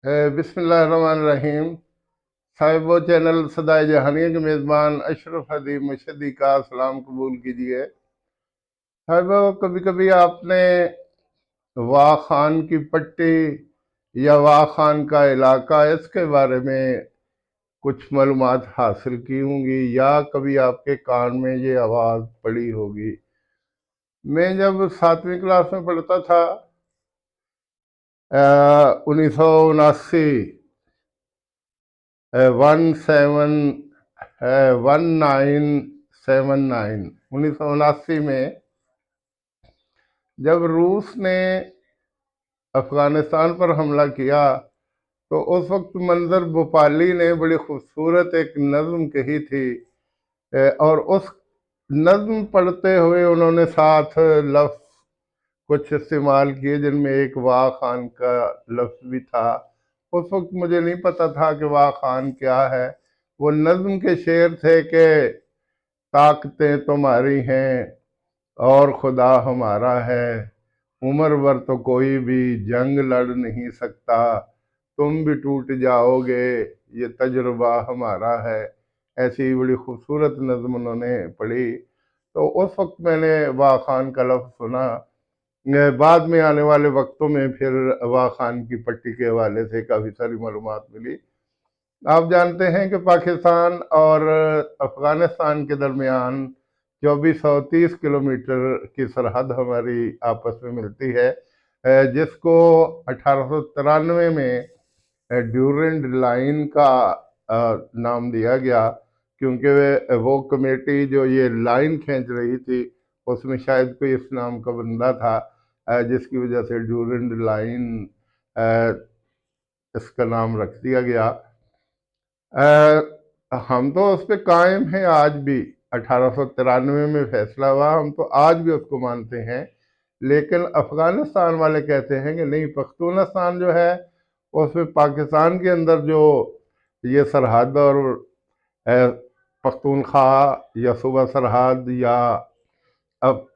बिस्मिल्लाहिर्रहमानिर्रहीम। साहिबो चैनल सदाए जहानिया के मेज़बान अशरफ हदीब मशहदी का सलाम कबूल कीजिए। साहिबो, कभी कभी आपने वाह खान की पट्टी या वाह खान का इलाका इसके बारे में कुछ मालूमात हासिल की होंगी या कभी आपके कान में ये आवाज़ पड़ी होगी। मैं जब 7वीं क्लास में पढ़ता था, 1979, 1979 में जब रूस ने अफगानिस्तान पर हमला किया तो उस वक्त मंजर भोपाली ने बड़ी खूबसूरत एक नज्म कही थी। और उस नज्म पढ़ते हुए उन्होंने साथ लफ्ज कुछ इस्तेमाल किए जिनमें एक वाह खान का लफ्ज भी था। उस वक्त मुझे नहीं पता था कि वाह खान क्या है। वो नज्म के शेर थे कि ताकतें तुम्हारी हैं और खुदा हमारा है, उम्र भर तो कोई भी जंग लड़ नहीं सकता, तुम भी टूट जाओगे ये तजुर्बा हमारा है। ऐसी बड़ी खूबसूरत नज्म उन्होंने पढ़ी। तो उस वक्त मैंने वाह खान का लफ्ज़ सुना। बाद में आने वाले वक्तों में फिर वाह खान की पट्टी के हवाले से काफ़ी सारी मालूमात मिली। आप जानते हैं कि पाकिस्तान और अफगानिस्तान के दरमियान 2430 किलोमीटर की सरहद हमारी आपस में मिलती है, जिसको 1893 में ड्यूरेंट लाइन का नाम दिया गया, क्योंकि वो कमेटी जो ये लाइन खींच रही थी उसमें शायद कोई इस नाम का बंदा था, जिसकी वजह से ड्यूरेंट लाइन इसका नाम रख दिया गया। हम तो उस पर कायम हैं आज भी। 1893 में फैसला हुआ, हम तो आज भी उसको मानते हैं। लेकिन अफगानिस्तान वाले कहते हैं कि नहीं, पख्तूनस्तान जो है उसमें पाकिस्तान के अंदर जो ये सरहद और पख्तूनख्वा या सूबा सरहद या अब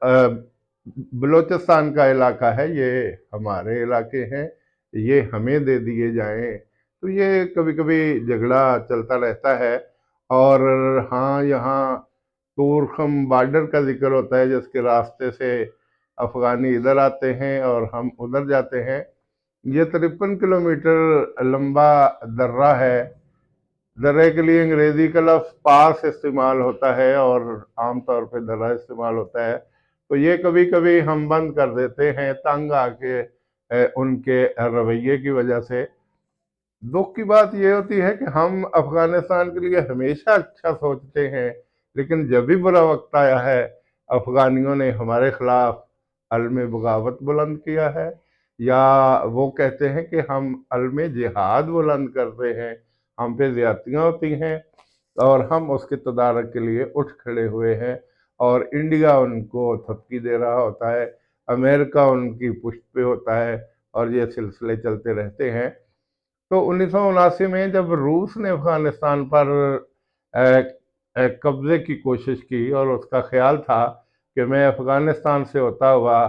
बलूचिस्तान का इलाका है, ये हमारे इलाके हैं, ये हमें दे दिए जाएं। तो ये कभी कभी झगड़ा चलता रहता है। और हाँ, यहाँ तूरखम बॉर्डर का जिक्र होता है जिसके रास्ते से अफगानी इधर आते हैं और हम उधर जाते हैं। ये 53 किलोमीटर लंबा दर्रा है। दर्रे के लिए अंग्रेजी का लफ्ज़ पास इस्तेमाल होता है और आमतौर पे दर्रा इस्तेमाल होता है। तो ये कभी कभी हम बंद कर देते हैं तंग आके उनके रवैये की वजह से। दुख की बात यह होती है कि हम अफगानिस्तान के लिए हमेशा अच्छा सोचते हैं, लेकिन जब भी बुरा वक्त आया है अफगानियों ने हमारे खिलाफ अलम बगावत बुलंद किया है, या वो कहते हैं कि हम अलम जिहाद बुलंद करते हैं, हम पे ज़्यादतियाँ होती हैं और हम उसके तदारक के लिए उठ खड़े हुए हैं। और इंडिया उनको थपकी दे रहा होता है, अमेरिका उनकी पुष्ट पे होता है और ये सिलसिले चलते रहते हैं। तो 1979 में जब रूस ने अफगानिस्तान पर कब्जे की कोशिश की और उसका ख्याल था कि मैं अफगानिस्तान से होता हुआ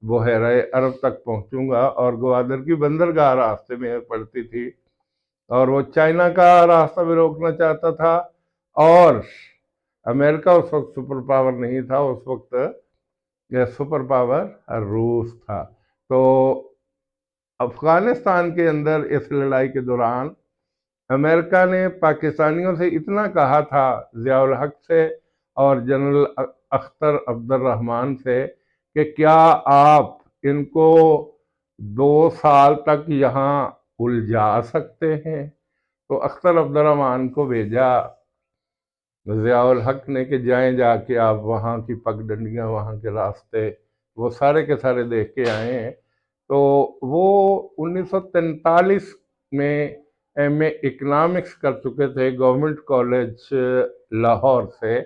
बहरे अरब तक पहुंचूंगा, और ग्वादर की बंदरगाह रास्ते में पड़ती थी, और वो चाइना का रास्ता भी रोकना चाहता था। और अमेरिका उस वक्त सुपर पावर नहीं था, उस वक्त यह सुपर पावर रूस था। तो अफगानिस्तान के अंदर इस लड़ाई के दौरान अमेरिका ने पाकिस्तानियों से इतना कहा था, ज़ियाउल हक से और जनरल अख्तर अब्दुर्रहमान से, कि क्या आप इनको 2 साल तक यहाँ उलझा सकते हैं। तो अख्तर अब्दुर्रहमान को भेजा ज़ियाउल हक ने कि जाएं, जाके आप वहाँ की पगडंडियाँ, वहाँ के रास्ते वो सारे के सारे देख के आए हैं। तो वो 1943 में एमए इकनॉमिक्स कर चुके थे गवर्नमेंट कॉलेज लाहौर से।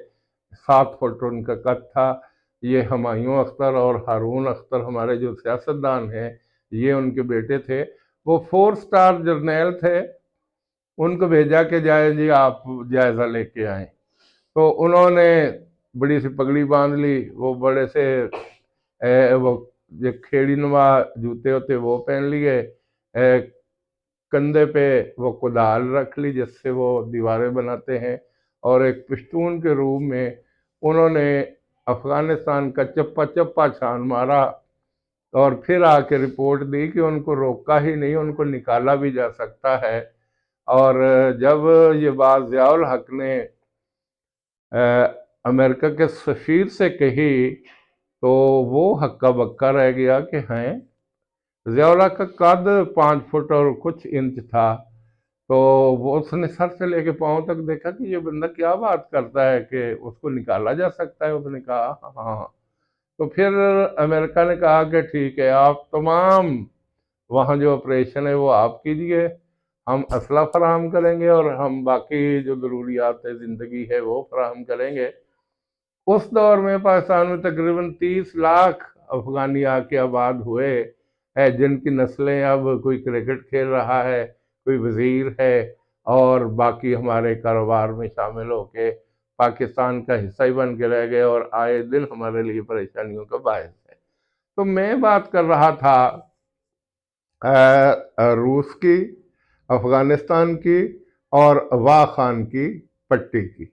7 फुट उनका कद था। ये हुमायूं अख्तर और हारून अख्तर हमारे जो सियासतदान हैं, ये उनके बेटे थे। वो 4 स्टार जर्नैल थे। उनको भेजा कि जाए जी, आप जायज़ा लेके आए। तो उन्होंने बड़ी सी पगड़ी बांध ली, वो बड़े से वो जो खेड़ी नुमा जूते होते वो पहन लिए, कंधे पे वो कुदाल रख ली जिससे वो दीवारें बनाते हैं, और एक पश्तून के रूप में उन्होंने अफगानिस्तान का चप्पा चप्पा छान मारा, और फिर आके रिपोर्ट दी कि उनको रोका ही नहीं, उनको निकाला भी जा सकता है। और जब ये बात ज़ियाउल हक ने अमेरिका के सफ़ीर से कही तो वो हक्का बक्का रह गया कि हैं, ज़ियाउल हक का कद 5 फुट और कुछ इंच था। तो वो उसने सर से लेके पाँव तक देखा कि ये बंदा क्या बात करता है कि उसको निकाला जा सकता है। उसने कहा हाँ हाँ। तो फिर अमेरिका ने कहा कि ठीक है, आप तमाम वहाँ जो ऑपरेशन है वो आप कीजिए, हम असला फराहम करेंगे और हम बाकी जो ज़रूरियात ज़िंदगी है वो फराहम करेंगे। उस दौर में पाकिस्तान में तकरीबन 30 लाख अफगानी आके आबाद हुए है, जिनकी नस्लें अब कोई क्रिकेट खेल रहा है, कोई वजीर है, और बाकी हमारे कारोबार में शामिल होके पाकिस्तान का हिस्सा ही बन के रह गए और आए दिन हमारे लिए परेशानियों का बायस है। तो मैं बात कर रहा था रूस की, अफगानिस्तान की और वाह खान की पट्टी की।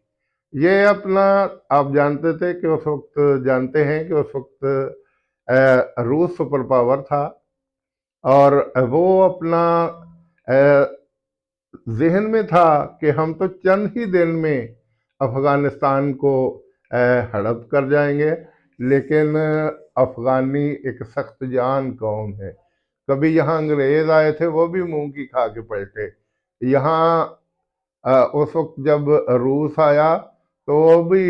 ये अपना, आप जानते थे कि उस वक्त, जानते हैं कि उस वक्त रूस सुपर पावर था, और वो अपना जहन में था कि हम तो चंद ही दिन में अफगानिस्तान को हड़प कर जाएंगे। लेकिन अफगानी एक सख्त जान कौम है। कभी यहाँ अंग्रेज आए थे, वो भी मुंह की खा के पलटे। यहाँ उस वक्त जब रूस आया तो वो भी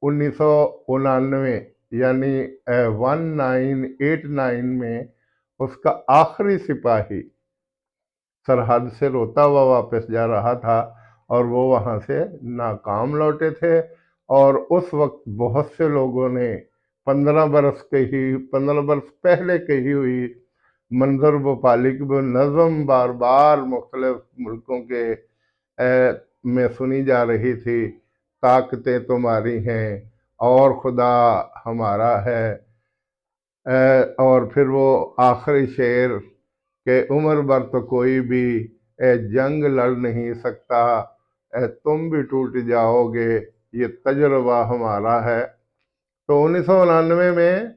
1999 यानी 1989 में उसका आखिरी सिपाही सरहद से रोता हुआ वापस जा रहा था, और वो वहाँ से नाकाम लौटे थे। और उस वक्त बहुत से लोगों ने 15 बरस पहले कही हुई मंजर भोपाली की वो नज़म बार बार मुख्तलिफ मुल्कों के में सुनी जा रही थी, ताकतें तुम्हारी हैं और खुदा हमारा है। और फिर वो आखिरी शेर के उम्र भर तो कोई भी जंग लड़ नहीं सकता, तुम भी टूट जाओगे, ये तजुर्बा हमारा है। तो 1999 में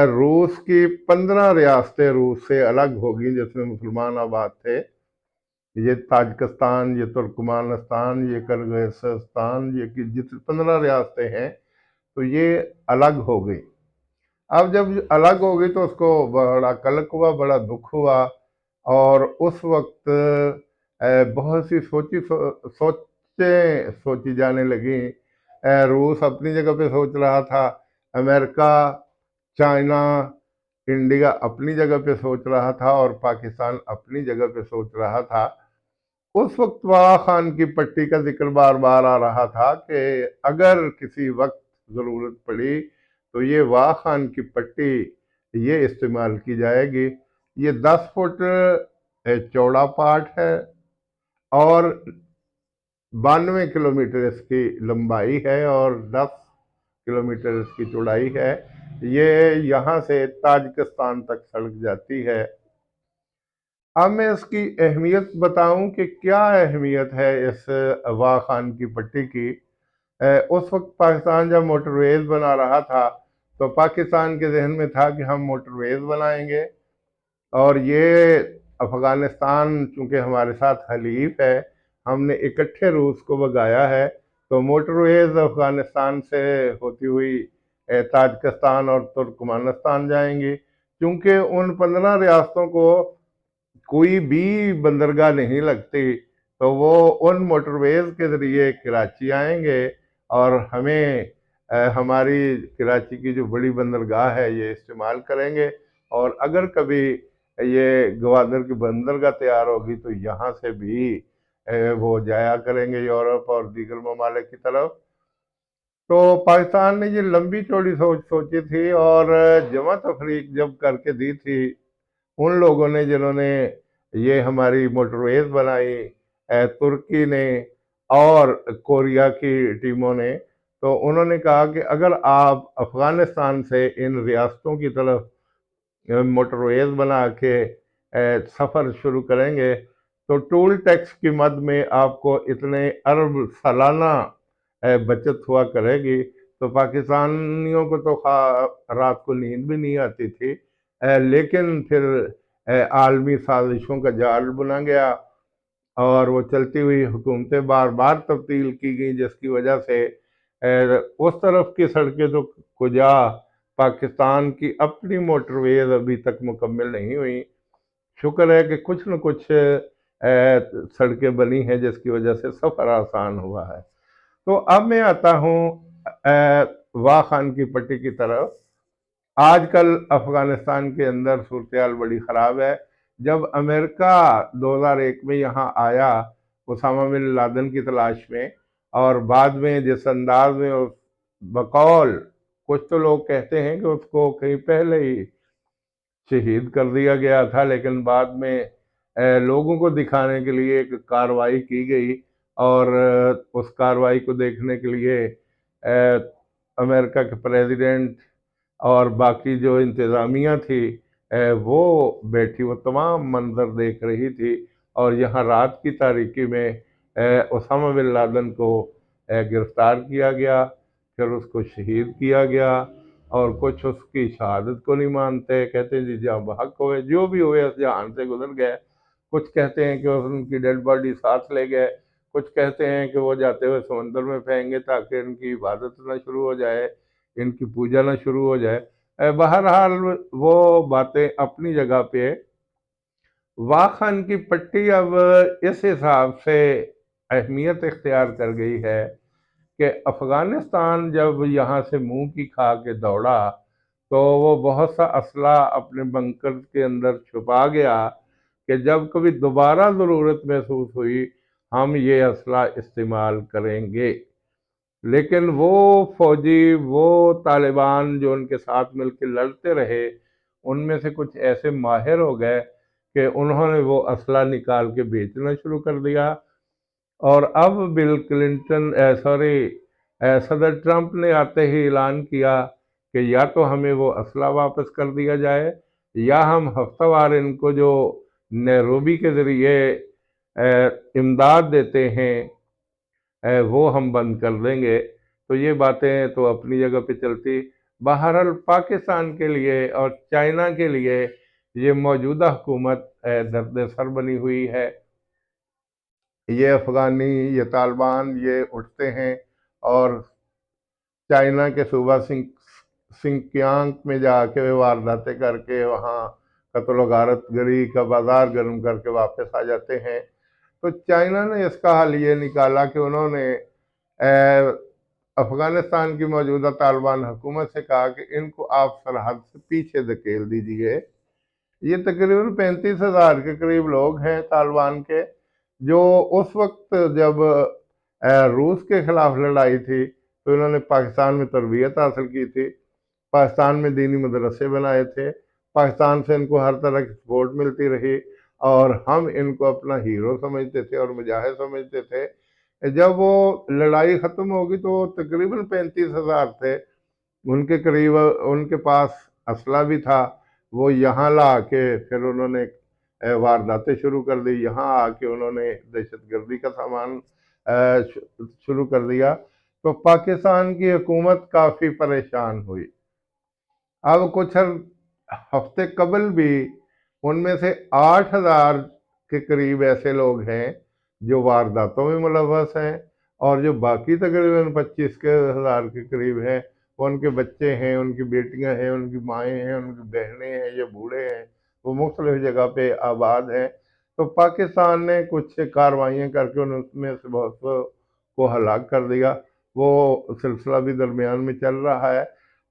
रूस की 15 रियासतें रूस से अलग होगी, जिसमें मुसलमान आबाद थे। ये ताजिकिस्तान, ये तुर्कमानिस्तान, ये किर्गिस्तान, ये जितनी 15 रियासतें हैं, तो ये अलग हो गई। अब जब अलग हो गई तो उसको बड़ा कलक हुआ, बड़ा दुख हुआ, और उस वक्त बहुत सी सोचें सोची जाने लगी। रूस अपनी जगह पे सोच रहा था, अमेरिका, चाइना, इंडिया अपनी जगह पे सोच रहा था, और पाकिस्तान अपनी जगह पे सोच रहा था। उस वक्त वाह खान की पट्टी का जिक्र बार बार आ रहा था कि अगर किसी वक्त ज़रूरत पड़ी तो ये वाह खान की पट्टी ये इस्तेमाल की जाएगी। ये 10 फुट चौड़ा पार्ट है और 92 किलोमीटर इसकी लंबाई है और 10 किलोमीटर इसकी चौड़ाई है। ये यहाँ से ताजिकिस्तान तक सड़क जाती है। अब मैं इसकी अहमियत बताऊं कि क्या अहमियत है इस वाह खान की पट्टी की। उस वक्त पाकिस्तान जब मोटरवेज बना रहा था तो पाकिस्तान के जहन में था कि हम मोटरवेज बनाएंगे, और ये अफगानिस्तान चूंकि हमारे साथ हलीफ है, हमने इकट्ठे रूस को भगाया है। तो मोटरवेज अफगानिस्तान से होती हुई ताजिकिस्तान और तुर्कमानिस्तान जाएंगी। क्योंकि उन 15 रियासतों को कोई भी बंदरगाह नहीं लगती, तो वो उन मोटरवेज के ज़रिए कराची आएंगे, और हमें हमारी कराची की जो बड़ी बंदरगाह है ये इस्तेमाल करेंगे। और अगर कभी ये गवादर की बंदरगाह तैयार होगी तो यहाँ से भी वो जाया करेंगे यूरोप और दीगर ममालिक की तरफ। तो पाकिस्तान ने ये लंबी चौड़ी सोची थी, और जमा तफरीक जब करके दी थी उन लोगों ने जिन्होंने ये हमारी मोटरवेज बनाई, तुर्की ने और कोरिया की टीमों ने, तो उन्होंने कहा कि अगर आप अफगानिस्तान से इन रियासतों की तरफ मोटरवेज बना के سفر شروع کریں گے تو ٹول ٹیکس کی مد میں آپ کو اتنے ارب سالانہ بچت ہوا کرے گی، تو پاکستانیوں کو تو رات کو نیند بھی نہیں آتی تھی، لیکن پھر عالمی سازشوں کا جال بنا گیا اور وہ چلتی ہوئی حکومتیں بار بار تبدیل کی گئی، جس کی وجہ سے اس طرف کی سڑکیں تو کجا پاکستان کی اپنی موٹر ویز ابھی تک مکمل نہیں ہوئی۔ شکر ہے کہ کچھ نہ کچھ سڑکیں بنی ہیں جس کی وجہ سے سفر آسان ہوا ہے۔ تو اب میں آتا ہوں واہ خان کی پٹی کی طرف۔ آج کل افغانستان کے اندر صورتحال بڑی خراب ہے۔ جب امریکہ 2001 میں یہاں آیا اسامہ بن لادن کی تلاش میں، اور بعد میں جس انداز میں بقول کچھ تو لوگ کہتے ہیں کہ اس کو کہیں پہلے ہی شہید کر دیا گیا تھا، لیکن بعد میں لوگوں کو دکھانے کے لیے ایک کارروائی کی گئی، اور اس کارروائی کو دیکھنے کے لیے امریکہ کے پریزیڈنٹ اور باقی جو انتظامیہ تھی وہ بیٹھی، وہ تمام منظر دیکھ رہی تھی، اور یہاں رات کی تاریکی میں اسامہ بن لادن کو گرفتار کیا گیا، پھر اس کو شہید کیا گیا، اور کچھ اس کی شہادت کو نہیں مانتے، کہتے ہیں جی جہاں بحق ہوئے، جو بھی ہوئے اس جہان سے گزر گئے۔ کچھ کہتے ہیں کہ ان کی ڈیڈ باڈی ساتھ لے گئے، کچھ کہتے ہیں کہ وہ جاتے ہوئے سمندر میں پھینک گے تاکہ ان کی عبادت نہ شروع ہو جائے، ان کی پوجا نہ شروع ہو جائے۔ بہرحال وہ باتیں اپنی جگہ پہ۔ واہ خان کی پٹی اب اس حساب سے اہمیت اختیار کر گئی ہے کہ افغانستان جب یہاں سے منہ کی کھا کے دوڑا تو وہ بہت سا اسلحہ اپنے بنکر کے اندر چھپا گیا کہ جب کبھی دوبارہ ضرورت محسوس ہوئی ہم یہ اسلحہ استعمال کریں گے۔ لیکن وہ فوجی، وہ طالبان جو ان کے ساتھ مل کے لڑتے رہے، ان میں سے کچھ ایسے ماہر ہو گئے کہ انہوں نے وہ اسلحہ نکال کے بیچنا شروع کر دیا، اور اب بل کلنٹن صدر ٹرمپ نے آتے ہی اعلان کیا کہ یا تو ہمیں وہ اسلحہ واپس کر دیا جائے، یا ہم ہفتہ وار ان کو جو نیروبی کے ذریعے امداد دیتے ہیں وہ ہم بند کر دیں گے۔ تو یہ باتیں تو اپنی جگہ پہ چلتی۔ بہرحال پاکستان کے لیے اور چائنا کے لیے یہ موجودہ حکومت درد سر بنی ہوئی ہے۔ یہ افغانی، یہ طالبان، یہ اٹھتے ہیں اور چائنا کے صوبہ سنکیانگ میں جا کے وارداتیں کر کے وہاں قتل و غارت گری کا بازار گرم کر کے واپس آ جاتے ہیں۔ تو چائنا نے اس کا حل یہ نکالا کہ انہوں نے افغانستان کی موجودہ طالبان حکومت سے کہا کہ ان کو آپ سرحد سے پیچھے دھکیل دیجئے۔ یہ تقریباً 35,000 کے قریب لوگ ہیں طالبان کے، جو اس وقت جب روس کے خلاف لڑائی تھی تو انہوں نے پاکستان میں تربیت حاصل کی تھی، پاکستان میں دینی مدرسے بنائے تھے، پاکستان سے ان کو ہر طرح کی سپورٹ ملتی رہی، اور ہم ان کو اپنا ہیرو سمجھتے تھے اور مجاہد سمجھتے تھے۔ جب وہ لڑائی ختم ہوگی تو تقریباً 35,000 تھے، ان کے قریب ان کے پاس اسلحہ بھی تھا، وہ یہاں لا کے پھر انہوں نے وارداتیں شروع کر دی، یہاں آ کے انہوں نے دہشت گردی کا سامان شروع کر دیا، تو پاکستان کی حکومت کافی پریشان ہوئی۔ اب کچھ ہفتے قبل بھی ان میں سے 8,000 کے قریب ایسے لوگ ہیں جو وارداتوں میں ملوث ہیں، اور جو باقی تقریباً 25,000 کے قریب ہیں وہ ان کے بچے ہیں، ان کی بیٹیاں ہیں، ان کی مائیں ہیں، ان کی بہنیں ہیں، یا بوڑھے ہیں، وہ مختلف جگہ پہ آباد ہیں۔ تو پاکستان نے کچھ کارروائیاں کر کے ان میں سے بہت کو ہلاک کر دیا، وہ سلسلہ بھی درمیان میں چل رہا ہے۔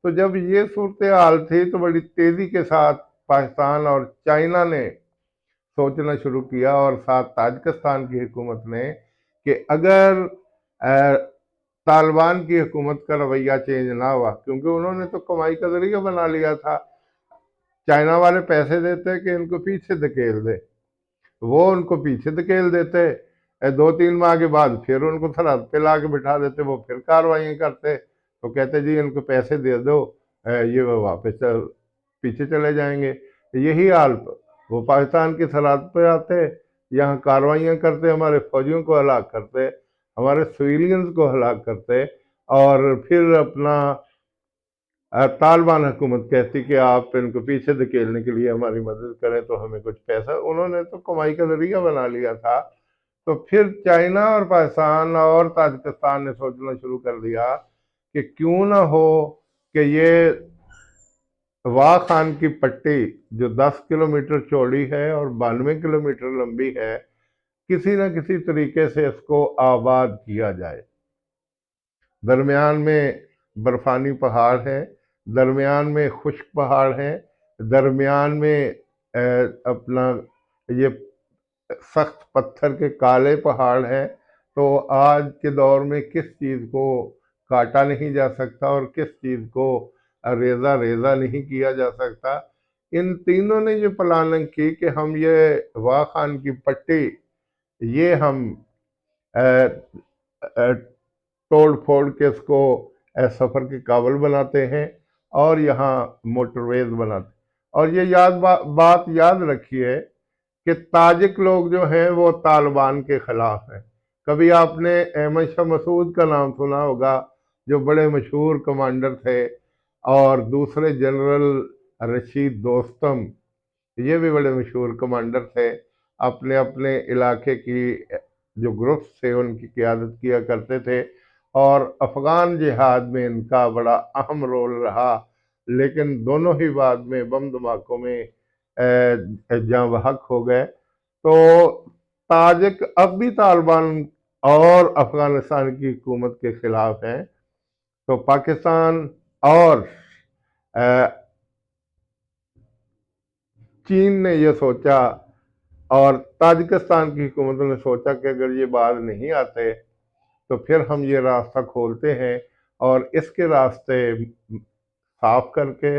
تو جب یہ صورتحال تھی تو بڑی تیزی کے ساتھ پاکستان اور چائنا نے سوچنا شروع کیا، اور ساتھ تاجکستان کی حکومت نے، کہ اگر طالبان کی حکومت کا رویہ چینج نہ ہوا، کیونکہ انہوں نے تو کمائی کا ذریعہ بنا لیا تھا، چائنا والے پیسے دیتے کہ ان کو پیچھے دھکیل دے، وہ ان کو پیچھے دھکیل دیتے، 2-3 ماہ کے بعد پھر ان کو سرحد پہ لا کے بٹھا دیتے، وہ پھر کارروائیاں کرتے، تو کہتے جی ان کو پیسے دے دو، یہ واپس پیچھے چلے جائیں گے۔ یہی حال वो पाकिस्तान की सरहद पे आते, यहाँ कार्रवाइयाँ करते, हमारे फौजियों को हलाक करते, हमारे सिविलियंस को हलाक करते, और फिर अपना तालिबान हुकूमत कहती कि आप इनको पीछे धकेलने के लिए हमारी मदद करें तो हमें कुछ पैसा, उन्होंने तो कमाई का जरिया बना लिया था। तो फिर चाइना और पाकिस्तान और ताजिकिस्तान ने सोचना शुरू कर दिया कि क्यों ना हो कि ये वाह खान की पट्टी जो 10 किलोमीटर चौड़ी है और 92 किलोमीटर लंबी है, किसी न किसी तरीके से इसको आबाद किया जाए। दरमियान में बर्फानी पहाड़ है, दरमियान में खुश्क पहाड़ है, दरमियान में अपना ये सख्त पत्थर के काले पहाड़ हैं। तो आज के दौर में किस चीज़ को काटा नहीं जा सकता और किस चीज़ को रेजा रेजा नहीं किया जा सकता। इन तीनों ने ये प्लानिंग की कि हम ये वाह खान की पट्टी ये हम तोड़ फोड़ के इसको सफ़र के काबिल बनाते हैं और यहाँ मोटरवेज बनाते। और ये बात याद रखिए कि ताजिक लोग जो हैं वो तालिबान के खिलाफ हैं। कभी आपने अहमद शाह मसूद का नाम सुना होगा, जो बड़े मशहूर कमांडर थे, और दूसरे जनरल रशीद दोस्तम, ये भी बड़े मशहूर कमांडर थे, अपने अपने इलाके की जो ग्रुप्स थे उनकी क़यादत किया करते थे, और अफ़गान जिहाद में इनका बड़ा अहम रोल रहा। लेकिन दोनों ही बाद में बम धमाकों में जाँ बहक हो गए। तो ताजिक अब भी तालिबान और अफ़गानिस्तान की हुकूमत के ख़िलाफ़ हैं। तो पाकिस्तान और चीन ने यह सोचा और ताजिकिस्तान की हुकूमत ने सोचा कि अगर ये बाज नहीं आते तो फिर हम ये रास्ता खोलते हैं और इसके रास्ते साफ करके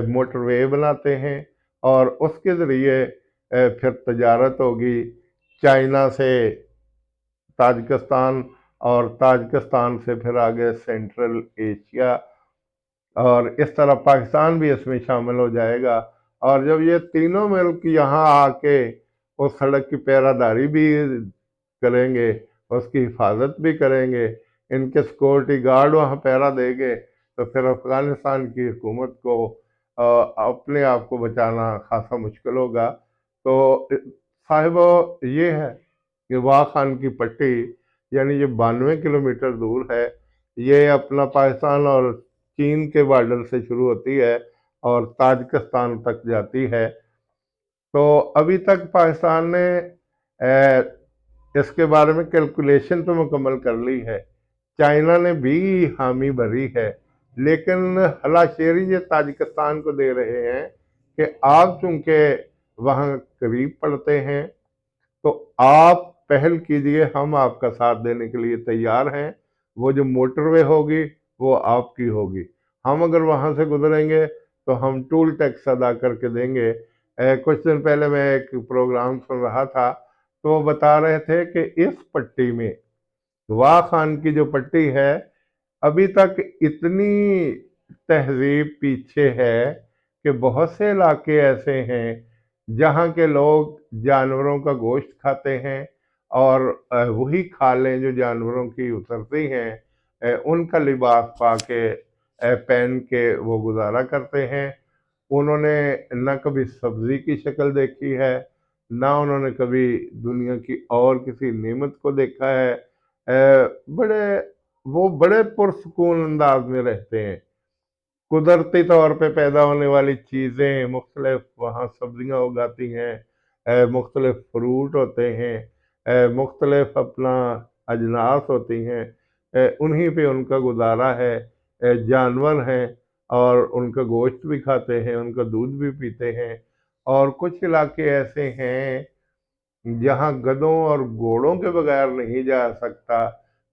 मोटरवे बनाते हैं, और उसके ज़रिए फिर तजारत होगी चाइना से ताजिकिस्तान, और ताजिकिस्तान से फिर आगे सेंट्रल एशिया, और इस तरह पाकिस्तान भी इसमें शामिल हो जाएगा। और जब ये तीनों मुल्क यहाँ आके उस सड़क की पहरादारी भी करेंगे, उसकी हिफाजत भी करेंगे, इनके सिक्योरिटी गार्ड वहाँ पहरा देंगे, तो फिर अफ़गानिस्तान की हुकूमत को अपने आप को बचाना खासा मुश्किल होगा। तो साहिबो ये है कि वाह खान की पट्टी, यानी ये 92 किलोमीटर दूर है, ये अपना पाकिस्तान और चीन के बॉर्डर से शुरू होती है और ताजिकिस्तान तक जाती है। तो अभी तक पाकिस्तान ने इसके बारे में कैलकुलेशन तो मुकम्मल कर ली है, चाइना ने भी हामी भरी है, लेकिन हलाशेरी ये ताजिकिस्तान को दे रहे हैं कि आप चूंकि वहाँ करीब पड़ते हैं तो आप पहल कीजिए, हम आपका साथ देने के लिए तैयार हैं। वो जो मोटरवे होगी वो आपकी होगी, हम अगर वहाँ से गुजरेंगे तो हम टूल टैक्स अदा करके देंगे। कुछ दिन पहले मैं एक प्रोग्राम सुन रहा था, तो वो बता रहे थे कि इस पट्टी में, वाह खान की जो पट्टी है, अभी तक इतनी तहजीब पीछे है कि बहुत से इलाके ऐसे हैं जहाँ के लोग जानवरों का गोश्त खाते हैं और वही खालें जो जानवरों की उतरती हैं उनका लिबास पा के पहन के वो गुजारा करते हैं। उन्होंने न कभी सब्जी की शक्ल देखी है, ना उन्होंने कभी दुनिया की और किसी नेमत को देखा है। वो बड़े पुरसकून अंदाज में रहते हैं। कुदरती तौर पे पैदा होने वाली चीज़ें, मुख्तलिफ वहाँ सब्जियाँ उगाती हैं, मुख्तलिफ फ्रूट होते हैं, मुख्तलिफ अपना अजनास होती हैं, उन्हीं पे उनका गुजारा है। जानवर हैं और उनका गोश्त भी खाते हैं, उनका दूध भी पीते हैं। और कुछ इलाके ऐसे हैं जहाँ गधों और घोड़ों के बगैर नहीं जा सकता,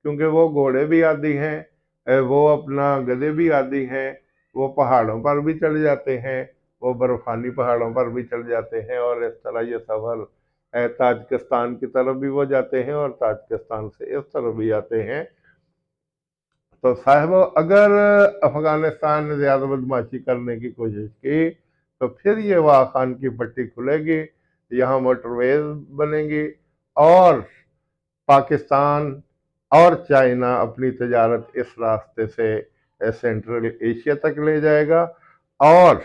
क्योंकि वो घोड़े भी आदी हैं, वो अपना गधे भी आदी हैं, वो पहाड़ों पर भी चढ़ जाते हैं, वो बर्फानी पहाड़ों पर भी चढ़ जाते हैं, और इस तरह ये सफ़र ताजिकिस्तान की तरफ भी वो जाते हैं और ताजिकिस्तान से इस तरफ भी आते हैं। तो साहिबो, अगर अफ़गानिस्तान ने ज़्यादा बदमाशी करने की कोशिश की तो फिर ये वाह खान की पट्टी खुलेगी, यहाँ मोटरवेज बनेंगी और पाकिस्तान और चाइना अपनी तजारत इस रास्ते से सेंट्रल एशिया तक ले जाएगा। और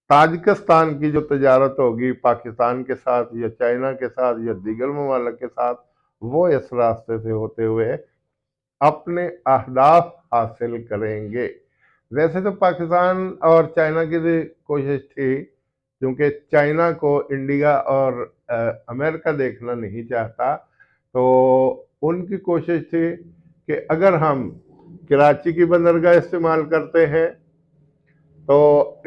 ताजिकिस्तान की जो तजारत होगी पाकिस्तान के साथ या चाइना के साथ या दीगर ममालिक के साथ, वो इस रास्ते से होते हुए अपने अहदाफ हासिल करेंगे। वैसे तो पाकिस्तान और चाइना की भी कोशिश थी, क्योंकि चाइना को इंडिया और अमेरिका देखना नहीं चाहता, तो उनकी कोशिश थी कि अगर हम कराची की बंदरगाह इस्तेमाल करते हैं तो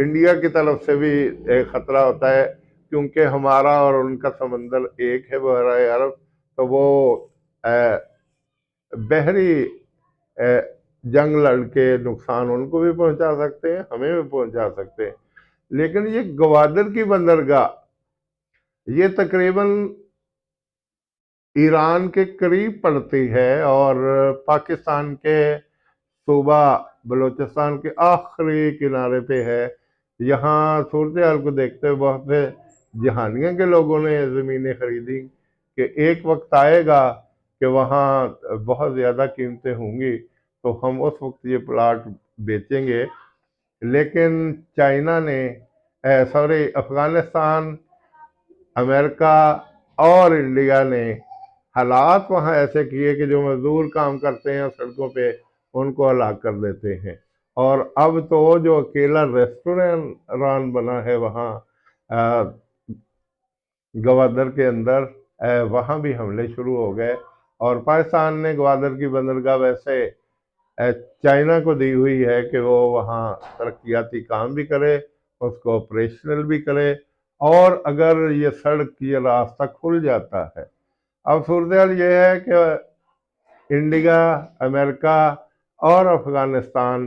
इंडिया की तरफ से भी एक खतरा होता है, क्योंकि हमारा और उनका समंदर एक है, बहरा अरब, तो वो बहरी जंग लड़के नुकसान उनको भी पहुंचा सकते हैं, हमें भी पहुंचा सकते हैं। लेकिन ये गवादर की बंदरगाह ये तकरीबन ईरान के करीब पड़ती है और पाकिस्तान के सूबा बलूचिस्तान के आखिरी किनारे पे है। यहाँ सूरत हाल को देखते हुए बहुत से जहानिया के लोगों ने ज़मीनें खरीदी कि एक वक्त आएगा कि वहाँ बहुत ज़्यादा कीमतें होंगी, तो हम उस वक्त ये प्लाट बेचेंगे। लेकिन चाइना ने सॉरी अफ़गानिस्तान, अमेरिका और इंडिया ने हालात वहाँ ऐसे किए कि जो मजदूर काम करते हैं सड़कों पे उनको हलाक कर देते हैं। और अब तो जो अकेला रेस्टोरेंट बना है वहाँ गवादर के अंदर, वहाँ भी हमले शुरू हो गए। और पाकिस्तान ने गवादर की बंदरगाह वैसे चाइना को दी हुई है कि वो वहाँ तरक्याती काम भी करे, उसको ऑपरेशनल भी करे, और अगर ये सड़क ये रास्ता खुल जाता है। अब सूरत हाल ये है कि इंडिया, अमेरिका और अफगानिस्तान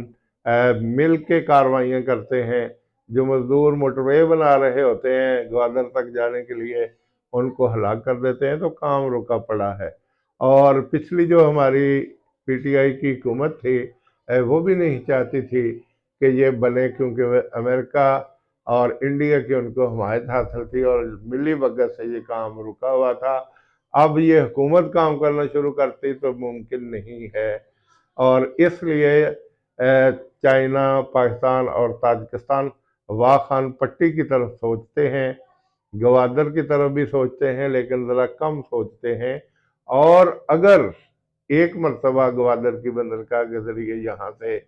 मिल के कार्रवाइयाँ करते हैं। जो मजदूर मोटरवे बना रहे होते हैं ग्वादर तक जाने के लिए, उनको हलाक कर देते हैं, तो काम रुका पड़ा है। और पिछली जो हमारी पीटीआई की हुकूमत थी, वो भी नहीं चाहती थी कि ये बने, क्योंकि अमेरिका और इंडिया की उनको हमायत हासिल थी और मिली भगत से ये काम रुका हुआ था। अब ये हुकूमत काम करना शुरू करती तो मुमकिन नहीं है, और इसलिए चाइना, पाकिस्तान और ताजिकिस्तान वाह खान पट्टी की तरफ सोचते हैं, गवादर की तरफ भी सोचते हैं, लेकिन ज़रा कम सोचते हैं। और अगर एक मरतबा गवादर की बंदरगाह के ज़रिए यहाँ से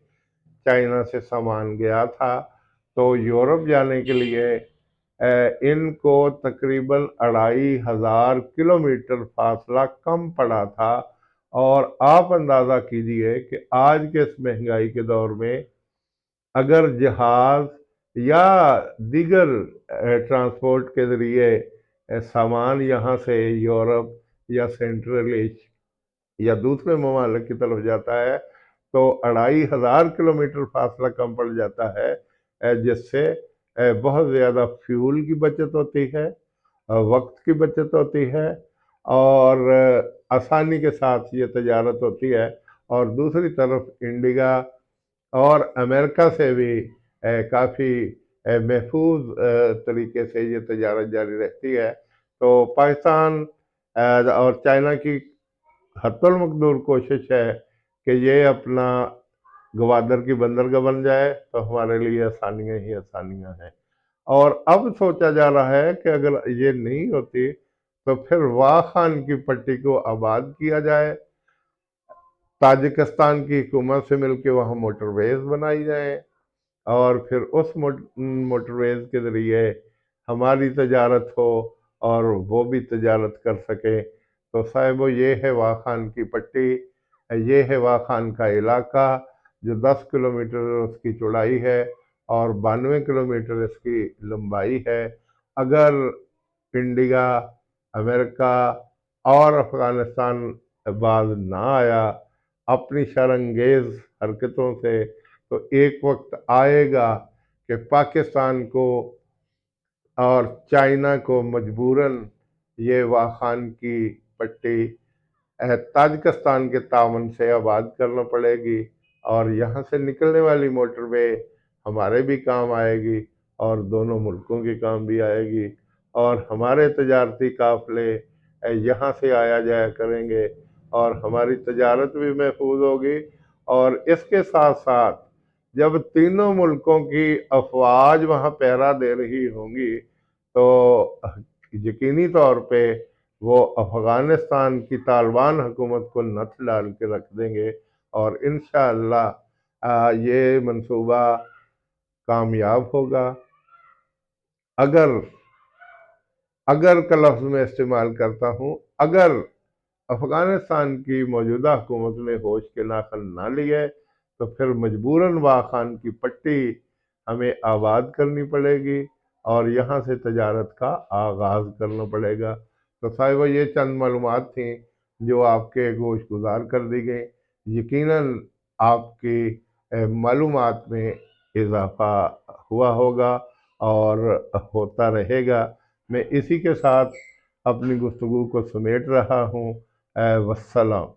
चाइना से सामान गया था, तो यूरोप जाने के लिए इनको तकरीबन 2500 किलोमीटर फासला कम पड़ा था। और आप अंदाज़ा कीजिए कि आज के इस महंगाई के दौर में अगर जहाज़ या दीगर ट्रांसपोर्ट के ज़रिए सामान यहाँ से यूरोप या सेंट्रल एशिया या दूसरे ममालिक की तरफ जाता है, तो 2500 किलोमीटर फासला कम पड़ जाता है, जिससे बहुत ज़्यादा फ्यूल की बचत होती है, वक्त की बचत होती है, और आसानी के साथ ये तजारत होती है। और दूसरी तरफ इंडिया और अमेरिका से भी काफ़ी महफूज तरीके से ये तजारत जारी रहती है। तो पाकिस्तान और चाइना की हत्तुल मकदूर कोशिश है कि ये अपना गवादर की बंदरगाह बन जाए, तो हमारे लिए आसानियाँ ही आसानियाँ हैं। और अब सोचा जा रहा है कि अगर ये नहीं होती तो फिर वाह खान की पट्टी को आबाद किया जाए, ताजिकिस्तान की हुकूमत से मिलकर वहाँ मोटरवेज बनाई जाए, और फिर उस मोटरवेज के ज़रिए हमारी तजारत हो और वो भी तजारत कर सके। तो साहिबो, ये है वाह खान की पट्टी, ये है वाह खान का इलाका, जो 10 किलोमीटर उसकी चौड़ाई है और 92 किलोमीटर इसकी लंबाई है। अगर इंडिया, अमेरिका और अफगानिस्तान बाज ना आया अपनी शरंगेज हरकतों से, तो एक वक्त आएगा कि पाकिस्तान को और चाइना को मजबूरन ये वाह खान की पट्टी ताजिकिस्तान के तावन से आबाद करना पड़ेगी, और यहाँ से निकलने वाली मोटरवे हमारे भी काम आएगी اور دونوں ملکوں کے کام بھی آئے گی، اور ہمارے تجارتی قافلے یہاں سے آیا جایا کریں گے، اور ہماری تجارت بھی محفوظ ہوگی۔ اور اس کے ساتھ ساتھ جب تینوں ملکوں کی افواج وہاں پہرا دے رہی ہوں گی تو یقینی طور پہ وہ افغانستان کی طالبان حکومت کو نتھ ڈال کے رکھ دیں گے، اور انشاءاللہ یہ منصوبہ کامیاب ہوگا۔ اگر کا لفظ میں استعمال کرتا ہوں، اگر افغانستان کی موجودہ حکومت نے ہوش کے ناخن نہ لیے تو پھر مجبوراً واخان کی پٹی ہمیں آباد کرنی پڑے گی اور یہاں سے تجارت کا آغاز کرنا پڑے گا۔ تو صاحبہ یہ چند معلومات تھیں جو آپ کے گوش گزار کر دی گئیں۔ یقیناً آپ کی معلومات میں اضافہ ہوا ہوگا اور ہوتا رہے گا۔ میں اسی کے ساتھ اپنی گفتگو کو سمیٹ رہا ہوں۔ والسلام۔